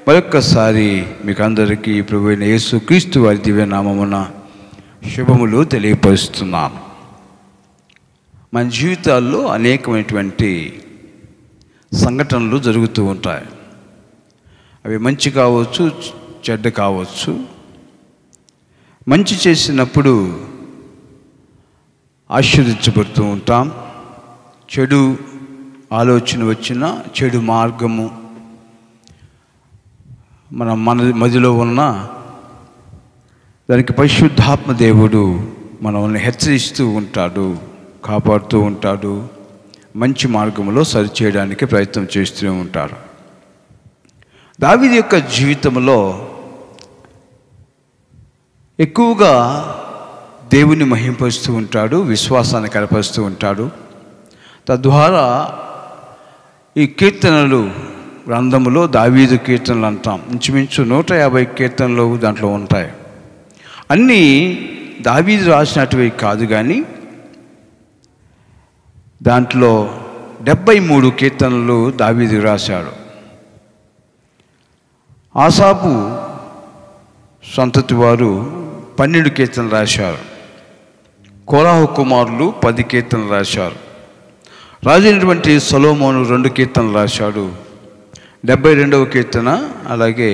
మరొక్కసారి మీకు అందరికీ ప్రభువైన యేసుక్రీస్తు వారి దివ్య నామమున శుభములు తెలియపరుస్తున్నాను. మన జీవితాల్లో అనేకమైనటువంటి సంఘటనలు జరుగుతూ ఉంటాయి. అవి మంచి కావచ్చు, చెడ్డ కావచ్చు. మంచి చేసినప్పుడు ఆశీర్వదించబడుతూ ఉంటాం. చెడు ఆలోచన వచ్చిన, చెడు మార్గము మన మదిలో ఉన్న దానికి పరిశుద్ధాత్మ దేవుడు మనల్ని హెచ్చరిస్తూ ఉంటాడు, కాపాడుతూ ఉంటాడు, మంచి మార్గంలో సరిచేయడానికి ప్రయత్నం చేస్తూ ఉంటాడు. దావీదు యొక్క జీవితంలో ఎక్కువగా దేవుని మహింపరుస్తూ ఉంటాడు, విశ్వాసాన్ని కనపరుస్తూ ఉంటాడు. తద్వారా ఈ కీర్తనలు గ్రంథములో దావీదు కీర్తనలు అంటాం. ఇంచుమించు 150 కీర్తనలు దాంట్లో ఉంటాయి. అన్నీ దావీదు రాసినటివి కాదు, కానీ దాంట్లో 73 కీర్తనలు దావీదు రాశాడు. ఆసాపు సంతతి వారు 12 కీర్తనలు రాశారు. కోరాహు కుమారులు 10 కీర్తనలు రాశారు. రాజైనటువంటి సొలొమోను 2 కీర్తనలు రాశాడు. 72వ కీర్తన, అలాగే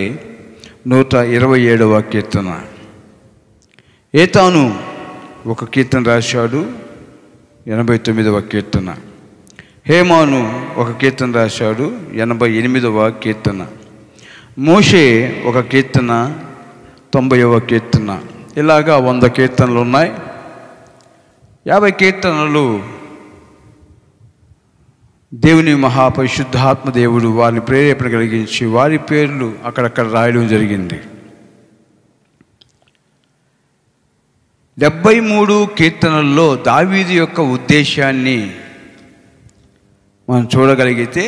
127వ కీర్తన. ఏతాను 1 కీర్తన రాశాడు, 89వ కీర్తన. హేమాను 1 కీర్తన రాశాడు, 88వ కీర్తన. మోషే 1 కీర్తన, 90వ కీర్తన. ఇలాగా 100 కీర్తనలు ఉన్నాయి. 50 కీర్తనలు దేవుని మహాపరిశుద్ధాత్మ దేవుడు వారిని ప్రేరేపణ కలిగించి వారి పేర్లు అక్కడక్కడ రాయడం జరిగింది. 73 కీర్తనల్లో దావీదు యొక్క ఉద్దేశాన్ని మనం చూడగలిగితే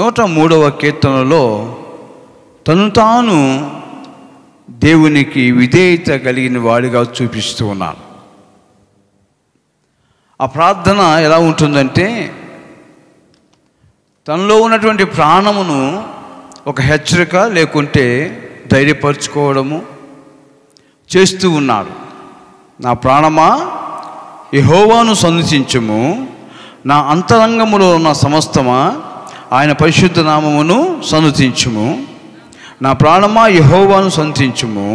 103వ కీర్తనలో తను తాను దేవునికి విధేయత కలిగిన వాడిగా చూపిస్తూ ఉన్నాను. ఆ ప్రార్థన ఎలా ఉంటుందంటే, తనలో ఉన్నటువంటి ప్రాణమును ఒక హెచ్చరిక లేకుంటే ధైర్యపరచుకోవడము చేస్తూ ఉన్నాడు. నా ప్రాణమా యెహోవాను సన్నుతించుము, నా అంతరంగములో ఉన్న సమస్తమా ఆయన పరిశుద్ధ నామమును సన్నుతించుము. నా ప్రాణమా యెహోవాను సన్నుతించుము,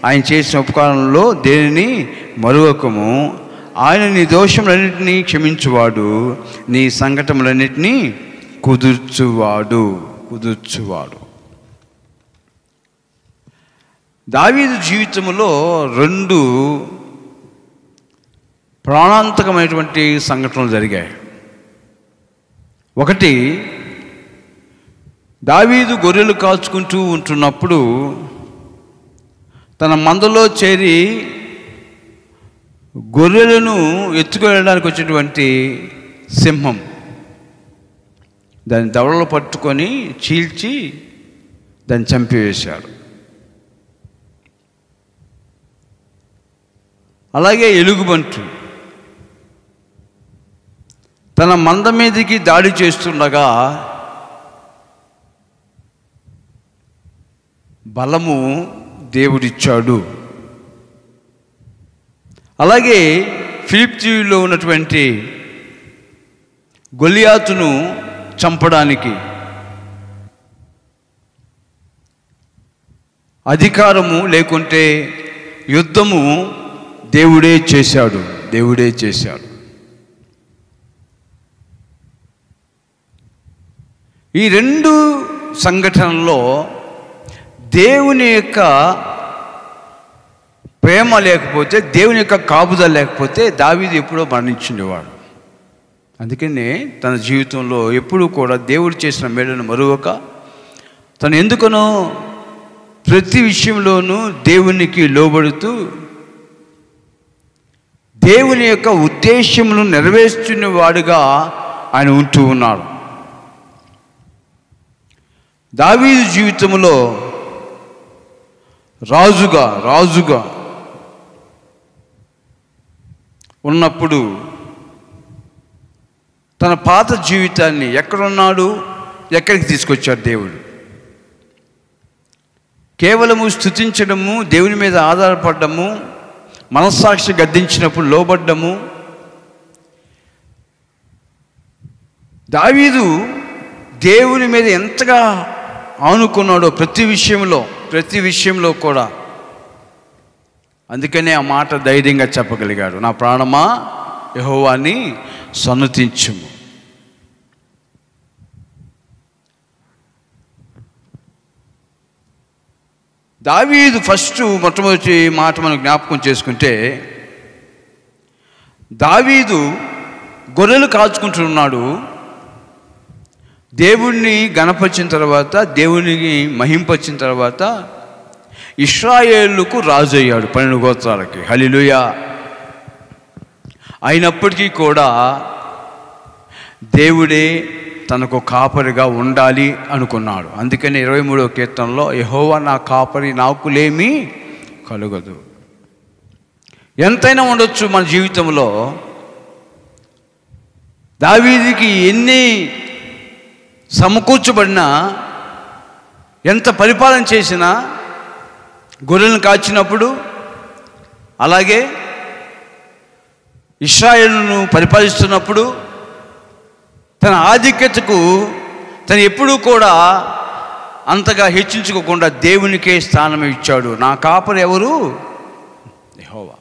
ఆయన చేసిన ఉపకారంలో దేనిని మరువకము. ఆయన నీ దోషములన్నింటినీ క్షమించువాడు, నీ సంకటములన్నింటినీ కుదుర్చువాడు. దావీదు జీవితంలో 2 ప్రాణాంతకమైనటువంటి సంఘటనలు జరిగాయి. ఒకటి, దావీదు గొర్రెలు కాచుకుంటూ ఉంటున్నప్పుడు తన మందలో చేరి గొర్రెలను ఎత్తుకెళ్ళడానికి వచ్చినటువంటి సింహం దాని దవడలో పట్టుకొని చీల్చి దాన్ని చంపివేశాడు. అలాగే ఎలుగుబంటు తన మంద మీదకి దాడి చేస్తుండగా బలము దేవుడిచ్చాడు. అలాగే ఫిలిష్తీయుల్లో ఉన్నటువంటి గొలియాతును చంపడానికి అధికారము లేకుంటే యుద్ధము దేవుడే చేశాడు. ఈ 2 సంఘటనల్లో దేవుని యొక్క ప్రేమ లేకపోతే, దేవుని యొక్క కాపుదల లేకపోతే దావీదు ఎప్పుడో మరణించుండేవాడు. అందుకనే తన జీవితంలో ఎప్పుడూ కూడా దేవుడు చేసిన మేలును మరువక, తను ఎందుకనో ప్రతి విషయంలోనూ దేవునికి లోబడుతూ దేవుని యొక్క ఉద్దేశమును నెరవేర్చుకునే వాడుగా ఆయన ఉంటూ ఉన్నాడు. దావీదు జీవితంలో రాజుగా ఉన్నప్పుడు తన పాత జీవితాన్ని ఎక్కడున్నాడు, ఎక్కడికి తీసుకొచ్చాడు దేవుడు. కేవలము స్తుతించడము, దేవుని మీద ఆధారపడము, మనస్సాక్షి గద్దించినప్పుడు లోబడ్డము. దావీదు దేవుని మీద ఎంతగా ఆనుకున్నాడో ప్రతి విషయంలో కూడా. అందుకనే ఆ మాట ధైర్యంగా చెప్పగలిగాడు, నా ప్రాణమా యెహోవాని సన్నుతించుము. దావీదు మొట్టమొదటి మాట మనం జ్ఞాపకం చేసుకుంటే, దావీదు గొర్రెలు కాచుకుంటున్నాడు. దేవుణ్ణి గణపరిచిన తర్వాత, దేవునికి మహింపరిచిన తర్వాత ఇశ్రాయేలుకు రాజు అయ్యాడు 12 గోత్రాలకి. హల్లెలూయా. అయినప్పటికీ కూడా దేవుడే తనకు కాపరిగా ఉండాలి అనుకున్నాడు. అందుకని 23వ కీర్తనలో యెహోవా నా కాపరి, నాకులేమీ కలుగదు. ఎంతైనా ఉండొచ్చు మన జీవితంలో. దావీదుకి ఎన్ని సమకూర్చబడినా, ఎంత పరిపాలన చేసినా, గొర్రెలను కాచినప్పుడు, అలాగే ఇశ్రాయేలును పరిపాలిస్తున్నప్పుడు తన ఆధిక్యతకు తను ఎప్పుడూ కూడా అంతగా హెచ్చించుకోకుండా దేవునికే స్థానం ఇచ్చాడు. నా కాపరి ఎవరు? యెహోవా.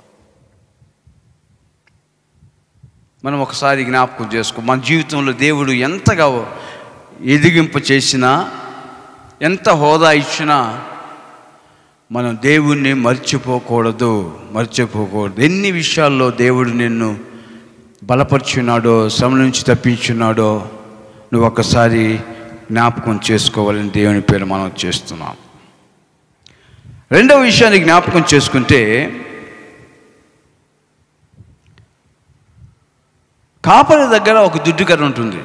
మనం ఒకసారి జ్ఞాపకం చేసుకో, మన జీవితంలో దేవుడు ఎంతగా ఎదిగింప చేసినా, ఎంత హోదా ఇచ్చినా మనం దేవుణ్ణి మర్చిపోకూడదు. ఎన్ని విషయాల్లో దేవుడు నిన్ను బలపరుచున్నాడో, శ్రమ నుంచి తప్పించున్నాడో నువ్వు ఒక్కసారి జ్ఞాపకం చేసుకోవాలని దేవుని పేరు మనం చేస్తున్నాం. రెండవ విషయాన్ని జ్ఞాపకం చేసుకుంటే, కాపరి దగ్గర ఒక దుడ్డుకర్ర ఉంటుంది.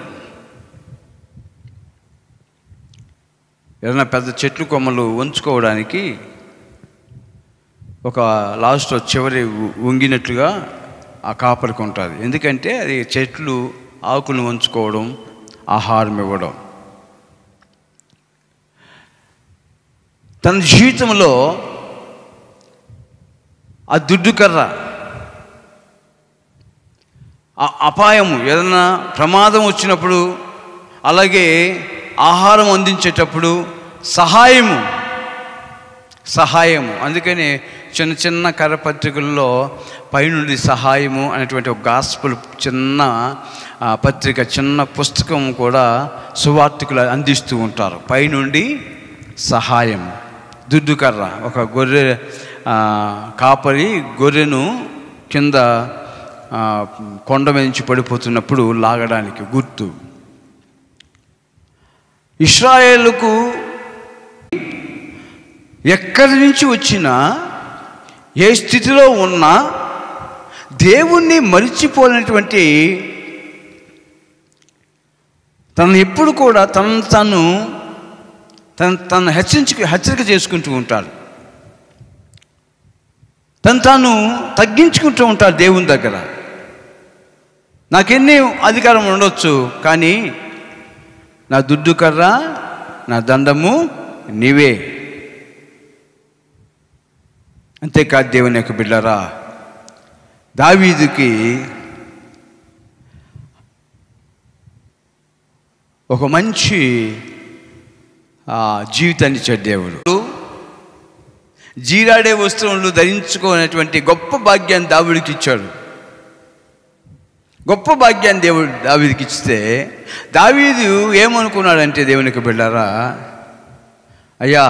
ఏదైనా పెద్ద చెట్లు కొమ్మలు వంచుకోవడానికి ఒక లాస్ట్లో చివరి వంగినట్లుగా ఆ కాపరికి ఉంటుంది. ఎందుకంటే అది చెట్లు ఆకులను వంచుకోవడం, ఆహారం ఇవ్వడం. తన జీవితంలో ఆ దుడ్డుకర్ర, ఆ అపాయము, ఏదైనా ప్రమాదం వచ్చినప్పుడు, అలాగే ఆహారం అందించేటప్పుడు సహాయము. అందుకని చిన్న కరపత్రికల్లో పైనుండి సహాయము అనేటువంటి ఒక గాస్పుల్ చిన్న పత్రిక, చిన్న పుస్తకం కూడా సువార్తికులు అందిస్తూ ఉంటారు. పైనుండి సహాయం. దుడ్డుకర్ర, ఒక గొర్రె కాపరి గొర్రెను కింద కొండ నుంచి పడిపోతున్నప్పుడు లాగడానికి గుర్తు. ఇశ్రాయేలుకు ఎక్కడి నుంచి వచ్చినా, ఏ స్థితిలో ఉన్నా దేవుణ్ణి మరిచిపోలేనటువంటి, తను ఎప్పుడు కూడా తను హెచ్చరిక చేసుకుంటూ ఉంటాడు. తాను తగ్గించుకుంటూ ఉంటాడు దేవుని దగ్గర. నాకెన్ని అధికారం ఉండొచ్చు, కానీ నా దుడ్డుకర్ర, నా దండము నీవే. అంతేకాదు దేవుని యొక్క బిడ్డలారా, దావీదుకి ఒక మంచి జీవితాన్ని ఇచ్చాడు దేవుడు. జీరాడే వస్తువులు ధరించుకునేటువంటి గొప్ప భాగ్యాన్ని దావీదుకి ఇచ్చాడు. గొప్ప భాగ్యాన్ని దావీదుకి ఇస్తే, దావీదు ఏమనుకున్నాడంటే దేవునికి బిడ్డలారా, అయ్యా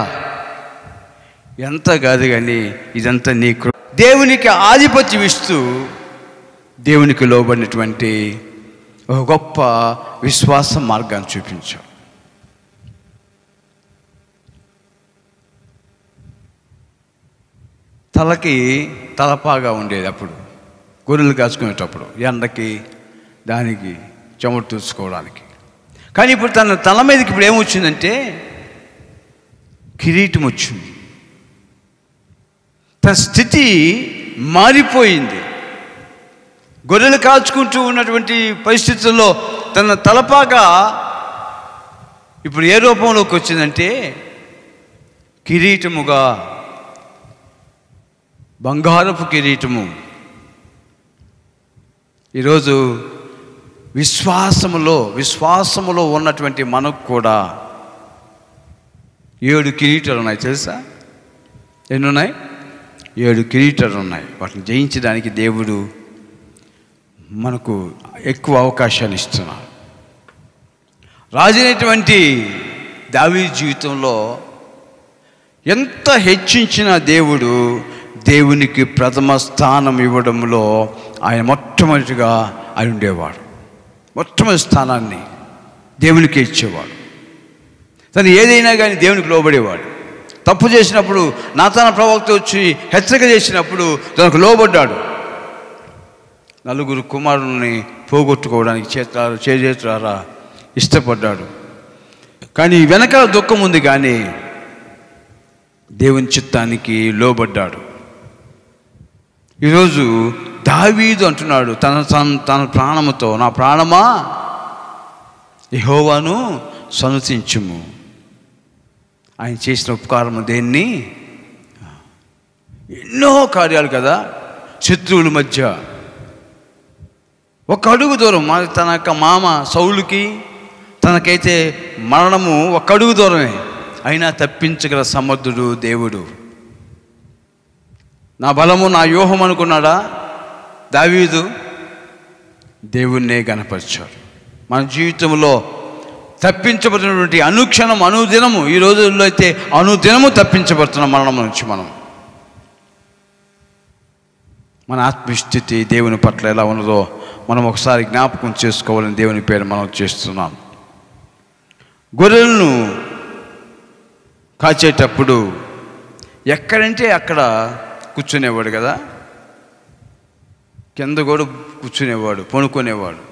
ఎంత కాదు కానీ ఇదంతా నీ కృప. దేవునికి ఆధిపత్యం ఇస్తూ దేవునికి లోబడినటువంటి ఒక గొప్ప విశ్వాస మార్గాన్ని చూపించాడు. తలకి తలపాగా ఉండేది అప్పుడు, గొర్రెలు కాచుకునేటప్పుడు, ఎండకి దానికి చెమట తూసుకోవడానికి. కానీ ఇప్పుడు తన తల మీదకి ఇప్పుడు ఏమొచ్చిందంటే కిరీటం వచ్చింది. తన స్థితి మారిపోయింది. గొర్రెలు కాచుకుంటూ ఉన్నటువంటి పరిస్థితుల్లో తన తలపాగా ఇప్పుడు ఏ రూపంలోకి వచ్చిందంటే కిరీటముగా, బంగారపు కిరీటము. ఈరోజు విశ్వాసములో ఉన్నటువంటి మనకు కూడా 7 కిరీటాలు ఉన్నాయి. తెలుసా? ఎన్ని ఉన్నాయి? 7 కిరీటాలు ఉన్నాయి. వాటిని జయించడానికి దేవుడు మనకు ఎక్కువ అవకాశాలు ఇస్తున్నాడు. రాజైనటువంటి దావీదు జీవితంలో ఎంత హెచ్చించిన దేవునికి ప్రథమ స్థానం ఇవ్వడంలో ఆయన మొట్టమొదటిగా ఆయన ఉండేవాడు. మొట్టమొదటి స్థానాన్ని దేవునికి ఇచ్చేవాడు. తను ఏదైనా కానీ దేవునికి లోబడేవాడు. తప్పు చేసినప్పుడు నాతాన ప్రవక్త వచ్చి హెచ్చరిక చేసినప్పుడు తనకు లోబడ్డాడు. 4 కుమారుల్ని పోగొట్టుకోవడానికి చేతులారా ఇష్టపడ్డాడు. కానీ వెనకాల దుఃఖం ఉంది, కానీ దేవుని చిత్తానికి లోబడ్డాడు. ఈరోజు దావీదు అంటున్నాడు తన ప్రాణముతో, నా ప్రాణమా యెహోవాను సనుతించుము. ఆయన చేసిన ఉపకారము దేన్ని? ఎన్నో కార్యాలు కదా. శత్రువుల మధ్య ఒక అడుగు దూరం, తన యొక్క మామ సౌలుకి తనకైతే మరణము ఒక అడుగు దూరమే, అయినా తప్పించగల సమర్థుడు దేవుడు. నా బలము నా వ్యూహం అనుకున్నాడా దావీదు? దేవుణ్ణే గణపరిచాడు. మన జీవితంలో తప్పించబడినటువంటి అనుక్షణం, అనుదినము, ఈ రోజుల్లో అయితే అనుదినము తప్పించబడుతున్న మరణం నుంచి మన ఆత్మస్థితి దేవుని పట్ల ఎలా ఉన్నదో మనం ఒకసారి జ్ఞాపకం చేసుకోవాలని దేవుని పేరు మనం చేస్తున్నాం. గొర్రెలను కాచేటప్పుడు ఎక్కడంటే అక్కడ కూర్చునేవాడు కదా. కింద కూడా కూర్చునేవాడు, పనుకునేవాడు.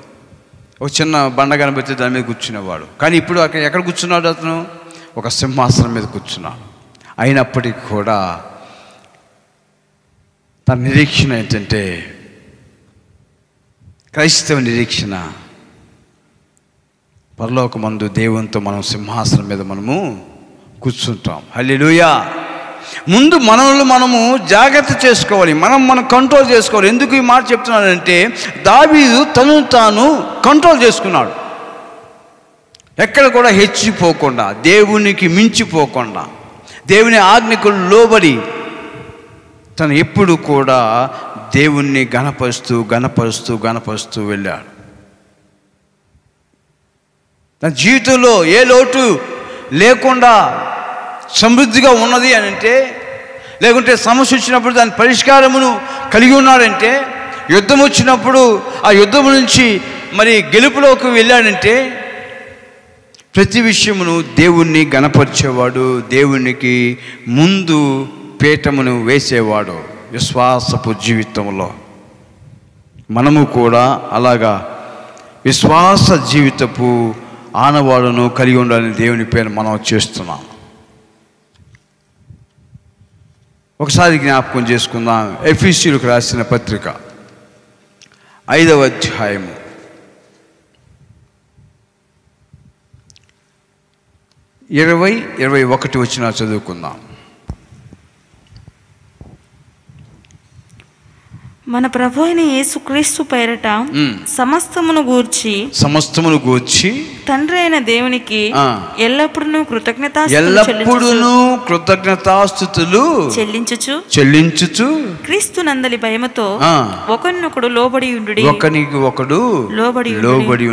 ఒక చిన్న బండ కనిపిస్తే దాని మీద కూర్చునేవాడు. కానీ ఇప్పుడు అక్కడ ఎక్కడ కూర్చున్నాడు? అతను ఒక సింహాసనం మీద కూర్చున్నాడు. అయినప్పటికీ కూడా తన నిరీక్షణ ఏంటంటే, క్రైస్తవ నిరీక్షణ పరలోకమందు దేవునితో మనం సింహాసనం మీద మనము కూర్చుంటాం. హల్లెలూయా. ముందు మనము జాగ్రత్త చేసుకోవాలి, మనం కంట్రోల్ చేసుకోవాలి. ఎందుకు ఈ మాట చెప్తున్నానంటే, దావీదు తను తాను కంట్రోల్ చేసుకున్నాడు. ఎక్కడ కూడా హెచ్చిపోకుండా, దేవునికి మించిపోకుండా, దేవుని ఆజ్ఞకు లోబడి తను ఎప్పుడు కూడా దేవుణ్ణి గణపరుస్తూ వెళ్ళాడు. తన జీవితంలో ఏ లోటు లేకుండా సమృద్ధిగా ఉన్నది అని అంటే, లేకుంటే సమస్య వచ్చినప్పుడు దాని పరిష్కారమును కలిగి ఉన్నాడంటే, యుద్ధం వచ్చినప్పుడు ఆ యుద్ధం నుంచి మరి గెలుపులోకి వెళ్ళాడంటే, ప్రతి విషయమును దేవుణ్ణి గణపరిచేవాడు, దేవునికి ముందు పీఠమును వేసేవాడు. విశ్వాసపు జీవితంలో మనము కూడా అలాగా విశ్వాస జీవితపు ఆనవాళ్ళను కలిగి ఉండాలని దేవుని పేరు మనం చేస్తున్నాం. ఒకసారి జ్ఞాపకం చేసుకుందాం. ఎఫెసీయులకు రాసిన పత్రిక 5వ అధ్యాయము 20-21 వచనాలు చదువుకుందాం. మన ప్రభు అయిన యేసుక్రీస్తు పేరట సమస్తమును గూర్చి తండ్రి అయిన దేవునికి ఎల్లప్పుడూ కృతజ్ఞతాస్తుతులు చెల్లించుచు క్రీస్తు నందలి భయముతో ఒకరినొకడు లోబడి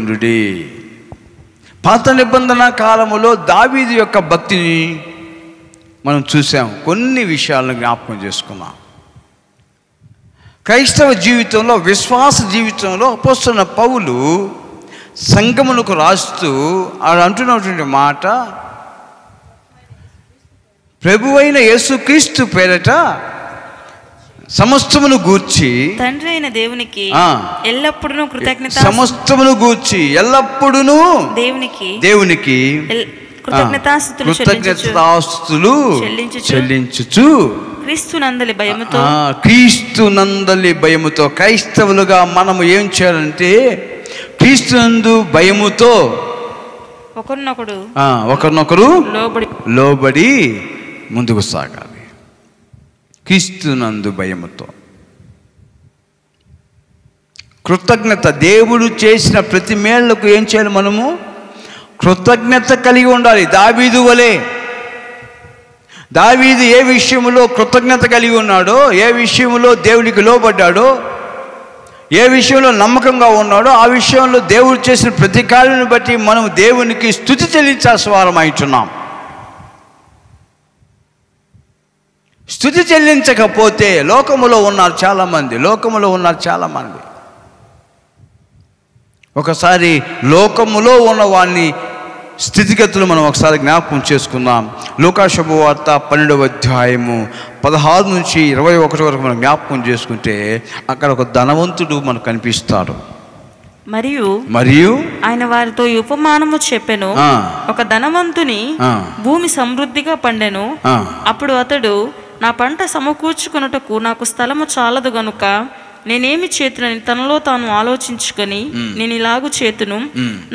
ఉండుడి. పాత నిబంధన కాలములో దావీదు యొక్క భక్తిని మనం చూసాం. కొన్ని విషయాలను జ్ఞాపకం చేసుకున్నాం. క్రైస్తవ జీవితంలో, విశ్వాస జీవితంలో అపోస్తలుడైన పౌలు సంఘములకు రాస్తూ అంటున్నటువంటి మాట, ప్రభువైన యేసుక్రీస్తు పేరట సమస్తమును గూర్చి తండ్రి అయిన దేవునికి ఎల్లప్పుడూ దేవునికి కృతజ్ఞతాస్తుతులు చెల్లించుచు క్రీస్తు నందలి భయముతో క్రైస్తవులుగా మనము ఏం చేయాలంటే, క్రీస్తునందు భయముతో ఒకరినొకరు లోబడి ముందుకు సాగాలి, క్రీస్తునందు భయముతో. కృతజ్ఞత, దేవుడు చేసిన ప్రతి మేళ్లకు ఏం చేయాలి? మనము కృతజ్ఞత కలిగి ఉండాలి. దావీదు వలె, దావీదు ఏ విషయంలో కృతజ్ఞత కలిగి ఉన్నాడో, ఏ విషయంలో దేవునికి లోబడ్డాడో, ఏ విషయంలో నమ్మకంగా ఉన్నాడో, ఆ విషయంలో దేవుడు చేసిన ప్రతి కార్యాన్ని బట్టి మనం దేవునికి స్తుతి చెల్లించాల్సిన వారం అవుతున్నాం. స్తుతి చెల్లించకపోతే లోకములో ఉన్నారు చాలామంది. ఒకసారి లోకములో ఉన్న వారిని స్థితిగతులు మనం ఒకసారి జ్ఞాపకం చేసుకుందాం. లూకా శుభవార్త 12వ అధ్యాయము 16 నుంచి 21 వరకు మనం జ్ఞాపకం చేసుకుంటే అక్కడ ఒక ధనవంతుడు మనకు కనిపిస్తాడు. మరియు ఆయన వారితో ఈ ఉపమానము చెప్పెను. ఒక ధనవంతుని భూమి సమృద్ధిగా పండెను. అప్పుడు అతడు, నా పంట సమకూర్చుకొనుటకు నాకు స్థలము చాలదు గనుక నేనేమి చేతునని తనలో తాను ఆలోచించుకొని, నేను ఇలాగు చేతును,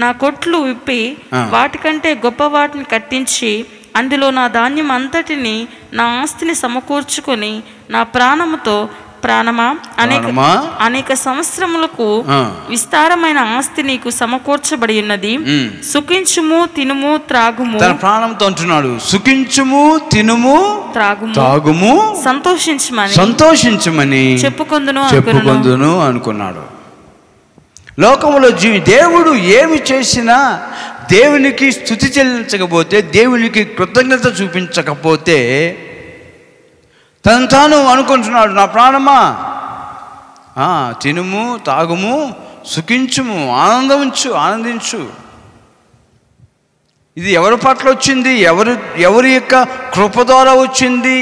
నా కొట్లు విప్పి వాటికంటే గొప్ప వాటిని కట్టించి అందులో నా ధాన్యం అంతటిని, నా ఆస్తిని సమకూర్చుకొని, నా ప్రాణమా అనేక సంవత్సరములకు విస్తారమైన ఆస్తి నీకు సమకూర్చబడి ఉన్నది. సుఖించుము, తినుము, త్రాగుము. తన ప్రాణంతో అంటున్నాడు, సుఖించుము, తినుము, త్రాగుము, సంతోషించమని చెప్పుకొందును అనుకున్నాడు. లోకములో దేవుడు ఏమి చేసినా దేవునికి స్తుతి చెల్లించకపోతే, దేవునికి కృతజ్ఞత చూపించకపోతే తను తాను అనుకుంటున్నాడు, నా ప్రాణమా తినుము, తాగుము, సుఖించుము, ఆనందించు. ఇది ఎవరి పట్ల వచ్చింది, ఎవరి యొక్క కృప ద్వారా వచ్చింది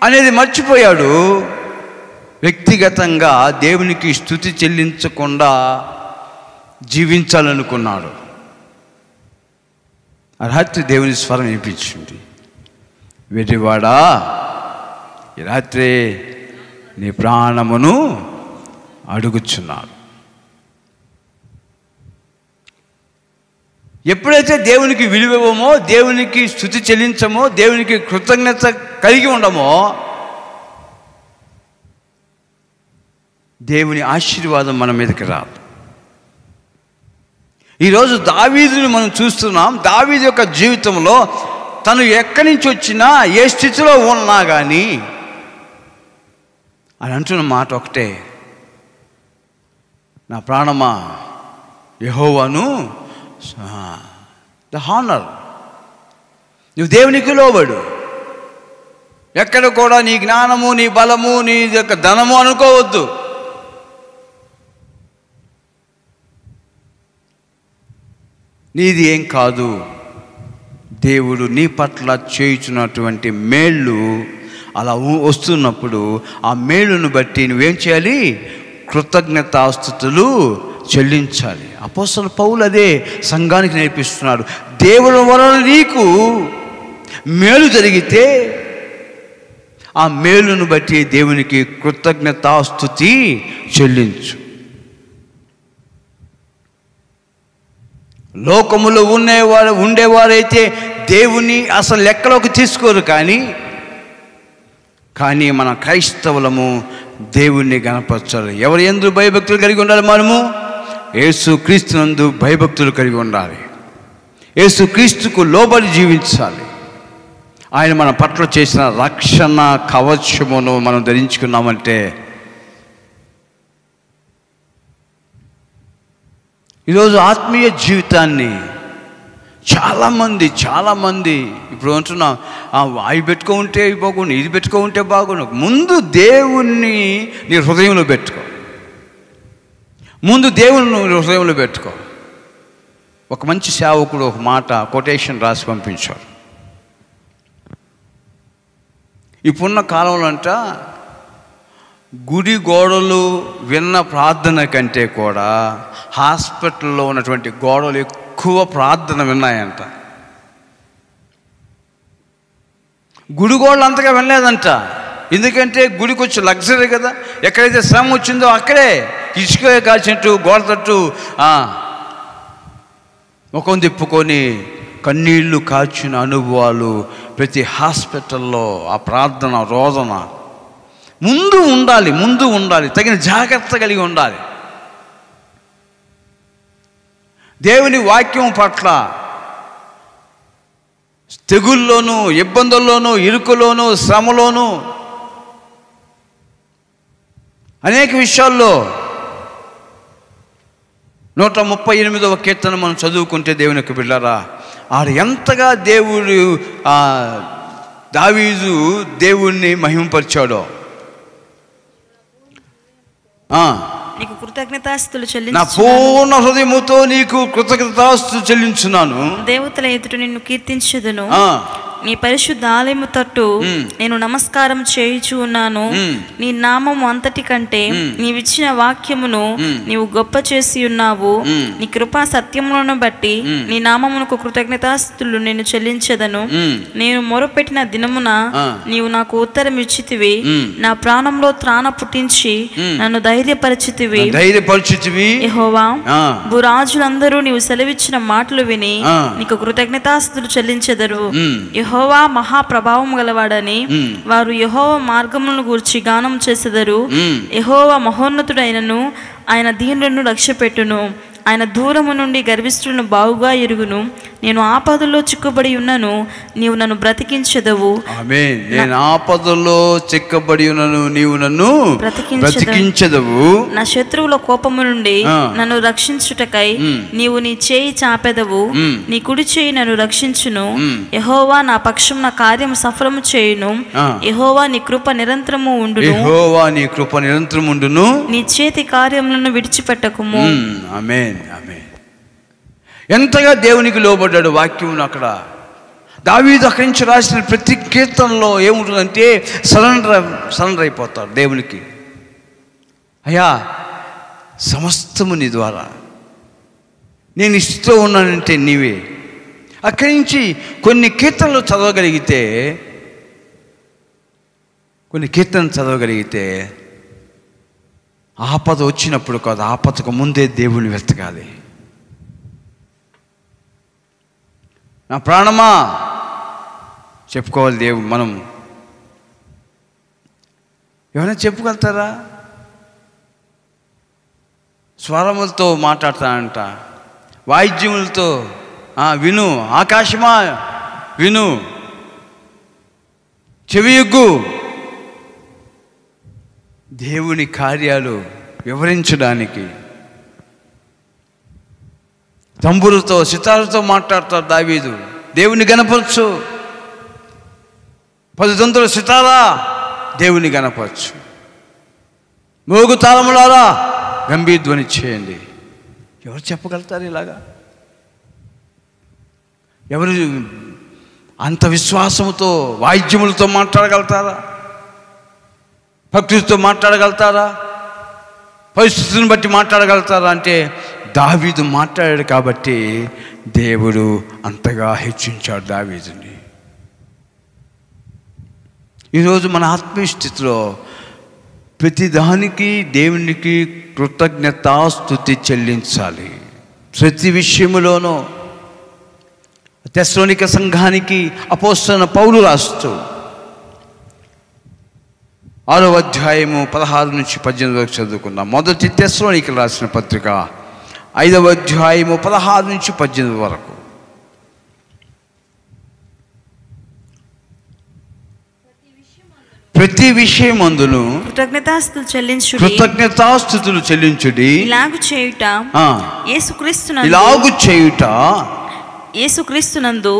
అనేది మర్చిపోయాడు. వ్యక్తిగతంగా దేవునికి స్తుతి చెల్లించకుండా జీవించాలనుకున్నాడు. ఆ రాత్రి దేవుని స్వరం వినిపించింది, వెర్రివాడా, ఈ రాత్రి నీ ప్రాణమును అడుగుచున్నాడు. ఎప్పుడైతే దేవునికి విలువమో, దేవునికి స్తుతి చెల్లించమో, దేవునికి కృతజ్ఞత కలిగి ఉండమో, దేవుని ఆశీర్వాదం మన మీదకి రాదు. ఈరోజు దావీదుని మనం చూస్తున్నాం. దావీదు యొక్క జీవితంలో తను ఎక్కడి నుంచి వచ్చినా, ఏ స్థితిలో ఉన్నా కానీ అని అంటున్న మాట ఒకటే, నా ప్రాణమా యెహోవాను ద హానర్. నువ్వు దేవునికి లోబడు. ఎక్కడ కూడా నీ జ్ఞానము, నీ బలము, నీ యొక్క ధనము అనుకోవద్దు. నీది ఏం కాదు. దేవుడు నీ పట్ల చేయుచున్నటువంటి మేళ్ళు అలా వస్తున్నప్పుడు ఆ మేలును బట్టి నువ్వేం చేయాలి? కృతజ్ఞతాస్తుతులు చెల్లించాలి. అపోస్తలుడు పౌలు అదే సంఘానికి నేర్పిస్తున్నాడు. దేవుని వలన నీకు మేలు జరిగితే ఆ మేలును బట్టి దేవునికి కృతజ్ఞతాస్తుతి చెల్లించు. లోకములో ఉండేవారైతే దేవుని అసలు లెక్కలోకి తీసుకోరు. కానీ మన క్రైస్తవులము దేవుణ్ణి గణపరచాలి. ఎవరు యందు భయభక్తులు కలిగి ఉండాలి? మనము యేసు క్రీస్తునందు భయభక్తులు కలిగి ఉండాలి. యేసు క్రీస్తుకు లోబడి జీవించాలి. ఆయన మన పట్ల చేసిన రక్షణ కవచమును మనం ధరించుకున్నామంటే, ఈరోజు ఆత్మీయ జీవితాన్ని చాలామంది ఇప్పుడు అంటున్నాం, అవి పెట్టుకుంటే బాగుండు, ఇది పెట్టుకుంటే బాగుండు. ముందు దేవుణ్ణి నీ హృదయంలో పెట్టుకో. ఒక మంచి సేవకుడు ఒక మాట కొటేషన్ రాసి పంపించాడు. ఇప్పుడున్న కాలంలో అంట గుడి గోడలు విన్న ప్రార్థన కంటే కూడా హాస్పిటల్లో ఉన్నటువంటి గోడలు ఎక్కువ ప్రార్థన విన్నాయంట. గుడి గోడలు అంతగా వినలేదంట. ఎందుకంటే గుడికి వచ్చి లగ్జరీ కదా, ఎక్కడైతే శ్రమ వచ్చిందో అక్కడే ఇసుక కాల్చినట్టు గోడ తట్టు ముఖం తిప్పుకొని కన్నీళ్లు కార్చిన అనుభవాలు ప్రతి హాస్పిటల్లో ఆ ప్రార్థన రోదన ముందు ఉండాలి, తగిన జాగ్రత్త కలిగి ఉండాలి. దేవుని వాక్యం పట్ల తెగుల్లోనూ, ఇబ్బందుల్లోనూ, ఇరుకులోనూ, శ్రమలోనూ, అనేక విషయాల్లో 138వ కీర్తన మనం చదువుకుంటే దేవుని యొక్క బిడ్డలారా, ఆడు ఎంతగా దావీదు దేవుణ్ణి మహిమపరిచాడో. నీకు కృతజ్ఞతాస్తుతులు నా పూర్ణ హృదయముతో నీకు కృతజ్ఞతాస్తుతులు చెల్లించున్నాను. దేవతల ఎదుట నిన్ను కీర్తించెదను. నీ పరిశుద్ధ ఆలయము తట్టు నేను నమస్కారం చేయుచు ఉన్నాను. నీ నామము అంతటి కంటే నీవిచ్చిన వాక్యమును నీవు గొప్ప చేసి ఉన్నావు. నీ కృపా సత్యములను బట్టి నీ నామమునకు కృతజ్ఞతాస్తుతులు నేను చెల్లించెదను. నేను మొరపెట్టిన దినమున నీవు నాకు ఉత్తరం ఇచ్చితివి. నా ప్రాణంలో త్రాణ పుట్టించి నన్ను ధైర్యపరిచితివి. యెహోవా, భూరాజులందరూ నీవు సెలవిచ్చిన మాటలు విని నీకు కృతజ్ఞతాస్తుతులు చెల్లించెదరు. యెహోవా మహాప్రభావం గలవాడని వారు యెహోవా మార్గములను గూర్చి గానం చేసెదరు. యెహోవా మహోన్నతుడైనను, ఆయన దీనులను రక్షపెట్టును. ఆయన దూరము నుండి గర్విష్ఠులను బాగుగా ఎరుగును. నేను ఆపదలో చిక్కుబడి ఉన్నను, నీవు నన్ను బ్రతికించెదవు. ఆమేన్. నేను ఆపదలో చిక్కబడి ఉన్నను, నీవు నన్ను బ్రతికించెదవు. నా శత్రువుల కోపము నుండి నన్ను రక్షించుటకై నీవు నీ చేయి చాపెదవు. నీ కుడి చేయి నన్ను రక్షించును. యెహోవా నా పక్షం నా కార్యం సఫలము చేయును. యెహోవా నీ కృప నిరంతరము ఉండును. నీ చేతి కార్యములను విడిచిపెట్టకుము. ఆమేన్. ఆమేన్. ఎంతగా దేవునికి లోబడ్డాడు వాక్యం. అక్కడ దావీదు అక్కడి నుంచి రాసిన ప్రతి కీర్తనలో ఏముంటుందంటే సరెండర్ అయిపోతాడు దేవునికి. అయ్యా, సమస్తము నీ ద్వారా, నేను ఇస్తూ ఉన్నానంటే నీవే. అక్కడి నుంచి కొన్ని కీర్తనలు చదవగలిగితే ఆపద వచ్చినప్పుడు కాదు, ఆపదకు ముందే దేవుని వెతకాలి. నా ప్రాణమా చెప్పుకోవాలి. మనం ఎవరైనా చెప్పుకెళ్తారా? స్వరములతో మాట్లాడతానంట, వాయిద్యములతో విను, ఆకాశమా విను, చెవియొగ్గు. దేవుని కార్యాలు వివరించడానికి తంబురుతో, సితారుతో మాట్లాడతాడు దావీదు. దేవుని గణపరచు, 10 తంతుల సితారా దేవుని గణపరచు, మోగు తాళములారా గంభీర ధ్వని చేయండి. ఎవరు చెప్పగలుగుతారు ఇలాగా? ఎవరు అంత విశ్వాసముతో వాయిద్యములతో మాట్లాడగలుగుతారా? భక్తితో మాట్లాడగలుగుతారా? పరిస్థితులను బట్టి మాట్లాడగలుగుతారా? అంటే దావీదు మాట్లాడాడు కాబట్టి దేవుడు అంతగా హెచ్చించాడు దావీదుని. ఈరోజు మన ఆత్మీయ స్థితిలో ప్రతిదానికి దేవునికి కృతజ్ఞతాస్తుతి చెల్లించాలి. ప్రతి విషయములోనూ తెస్సలోనిక సంఘానికి అపోస్తలుడైన పౌలు రాస్తూ 6వ అధ్యాయము 16 నుంచి 18 వరకు చదువుకున్నాం. మొదటి తెస్సలోనికలు రాసిన పత్రిక 5వ అధ్యాయము 16 నుంచి 18 వరకు. ప్రతి విషయమందును కృతజ్ఞతాస్తుతులు చెల్లించుడి. ఇలాగు చేయుట యేసుక్రీస్తునందు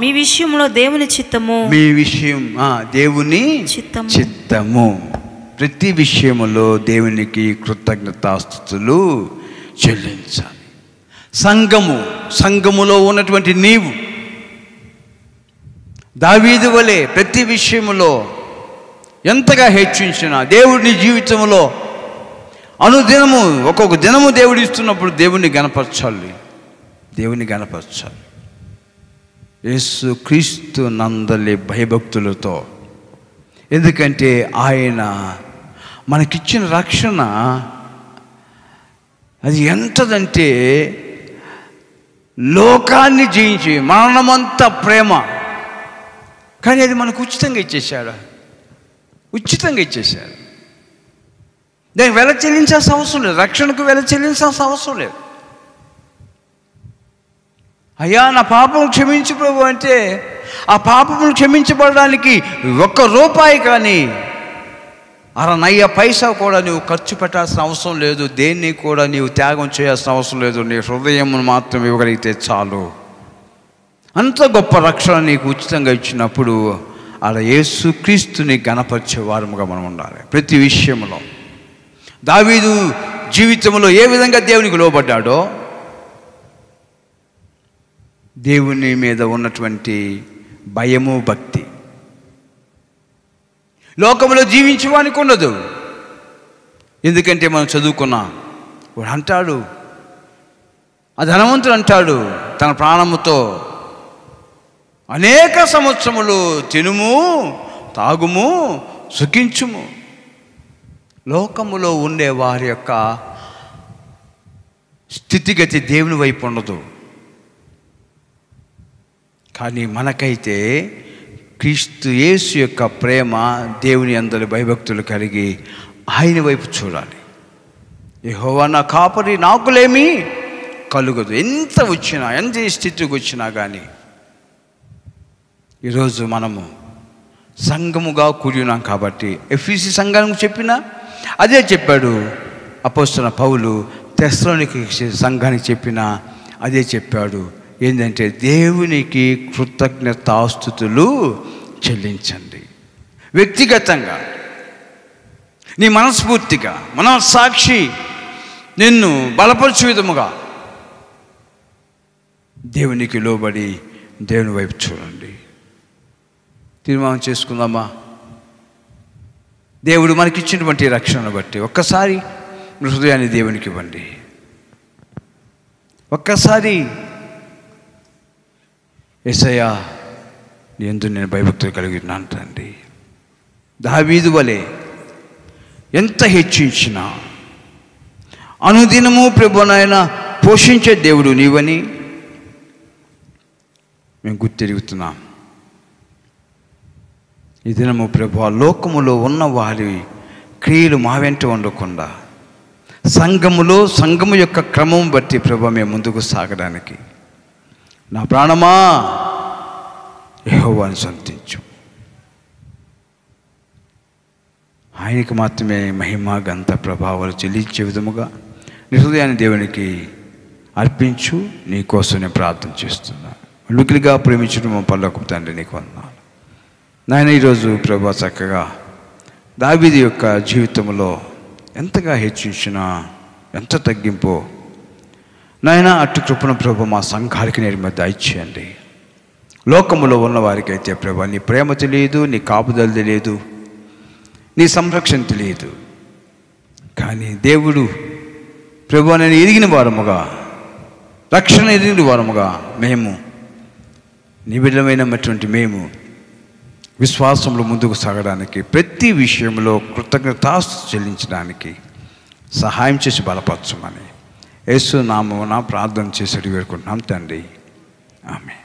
మీ విషయంలో దేవుని చిత్తము. మీ విషయం దేవుని చిత్తము. ప్రతి విషయములో దేవునికి కృతజ్ఞతాస్తుతులు చెల్లించాలి. సంఘములో ఉన్నటువంటి నీవు దావీదు వలె ప్రతి విషయములో ఎంతగా హెచ్చించిన దేవుడిని జీవితంలో అనుదినము ఒక్కొక్క దినము దేవుడు ఇస్తున్నప్పుడు దేవుని గణపరచాలి. యేసు క్రీస్తు నందలి భయభక్తులతో. ఎందుకంటే ఆయన మనకిచ్చిన రక్షణ అది ఎంతదంటే లోకాన్ని జయించి మరణమంతా ప్రేమ, కానీ అది మనకు ఉచితంగా ఇచ్చేశాడు. ఉచితంగా ఇచ్చేశాడు. దానికి వెల చెల్లించాల్సిన అవసరం లేదు. రక్షణకు వెల చెల్లించాల్సిన అవసరం లేదు. అయ్యా నా పాపం క్షమించు ప్రభు అంటే ఆ పాపములు క్షమించబడడానికి ₹1 కానీ అరనయ్య పైసా కూడా నీవు ఖర్చు పెట్టాల్సిన అవసరం లేదు. దేన్ని కూడా నీవు త్యాగం చేయాల్సిన అవసరం లేదు. నీ హృదయమును మాత్రం ఇవ్వగలిగితే చాలు. అంత గొప్ప రక్షణ నీకు ఉచితంగా ఇచ్చినప్పుడు ఆడ యేసుక్రీస్తుని గణపరిచే వారముగా మనం ఉండాలి. ప్రతి విషయంలో దావీదు జీవితంలో ఏ విధంగా దేవునికి లోబడ్డాడో, దేవుని మీద ఉన్నటువంటి భయము భక్తి లోకంలో జీవించేవానికి ఉండదు. ఎందుకంటే మనం చదువుకున్నాం, వాడు అంటాడు, ఆ ధనవంతుడు అంటాడు తన ప్రాణముతో, అనేక సంవత్సరములు తినుము తాగుము సుఖించుము. లోకములో ఉండే వారి యొక్క స్థితిగతి దేవుని వైపు ఉండదు. కానీ మనకైతే క్రీస్తు యేసు యొక్క ప్రేమ, దేవుని అందరి భయభక్తులు కలిగి ఆయన వైపు చూడాలి. యెహోవా నా కాపరి, నాకులేమీ కలుగదు. ఎంత వచ్చినా, ఎంత స్థితికి వచ్చినా కానీ ఈరోజు మనము సంఘముగా కూడి ఉన్నాం కాబట్టి ఎఫెసీ సంఘానికి చెప్పినా అదే చెప్పాడు అపోస్తలుడైన పౌలు. తెస్సలోనికే సంఘానికి చెప్పినా అదే చెప్పాడు. ఏంటంటే దేవునికి కృతజ్ఞతాస్తుతులు చెల్లించండి. వ్యక్తిగతంగా నీ మనస్ఫూర్తిగా, మనస్సాక్షి నిన్ను బలపరచు విధముగా దేవునికి లోబడి దేవుని వైపు చూడండి. తీర్మానం చేసుకుందామా? దేవుడు మనకిచ్చినటువంటి రక్షణను బట్టి ఒక్కసారి హృదయాన్ని దేవునికి ఇవ్వండి. ఒక్కసారి యేసయ్యా నీ యందు నేను భయభక్తులు కలిగి ఉన్నాను తండ్రి. దావీదు వలె ఎంత హెచ్చించినా అనుదినము ప్రభువైన పోషించే దేవుడు నీవని మేము గుర్తెరుగుతున్నాం. ఈ దినము ప్రభువా, లోకములో ఉన్న వారి క్రియలు మా వెంట ఉండకుండా సంఘము యొక్క క్రమం బట్టి ప్రభువా మేము ముందుకు సాగడానికి నా ప్రాణమా యెహోవాను స్తుతించు. ఆయనకి మాత్రమే మహిమ ఘనత ప్రభావాలు చెల్లించే విధముగా నీ హృదయాన్ని దేవునికి అర్పించు. నీ కోసం నేను ప్రార్థన చేస్తున్నాను. మిక్కిలిగా ప్రేమించడం మా పరలోకపు తండ్రి, నీకు వందనాలు నాయన. ఈరోజు ప్రభువా చక్కగా దావీదు యొక్క జీవితంలో ఎంతగా హెచ్చించినా, ఎంత తగ్గింపో నాయన, అటు కృపణ ప్రభు మా సంఘానికి నేటి మీద దయచేయండి. లోకములో ఉన్న వారికైతే ప్రభు నీ ప్రేమ తెలియదు, నీ కాపుదల తెలియదు, నీ సంరక్షణ తెలియదు. కానీ దేవుడు ప్రభు నేను ఎరిగిన వారముగా, రక్షణ ఎరిగిన వారముగా మేము నీ బిడ్డలమైనటువంటి మేము విశ్వాసంలో ముందుకు సాగడానికి, ప్రతి విషయంలో కృతజ్ఞతాస్తుతులు చెల్లించడానికి సహాయం చేసి బలపరచమని యేసు నామమున ప్రార్థన చేసి వేడుకుంటున్నాం తండ్రి. ఆమేన్.